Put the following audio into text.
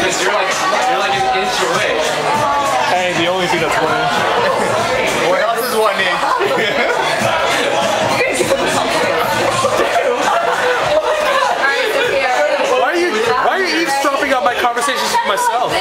Because you're like an inch away. Hey, the only thing that's 1 inch. What else is 1 inch? Why are you eavesdropping on my conversations with myself?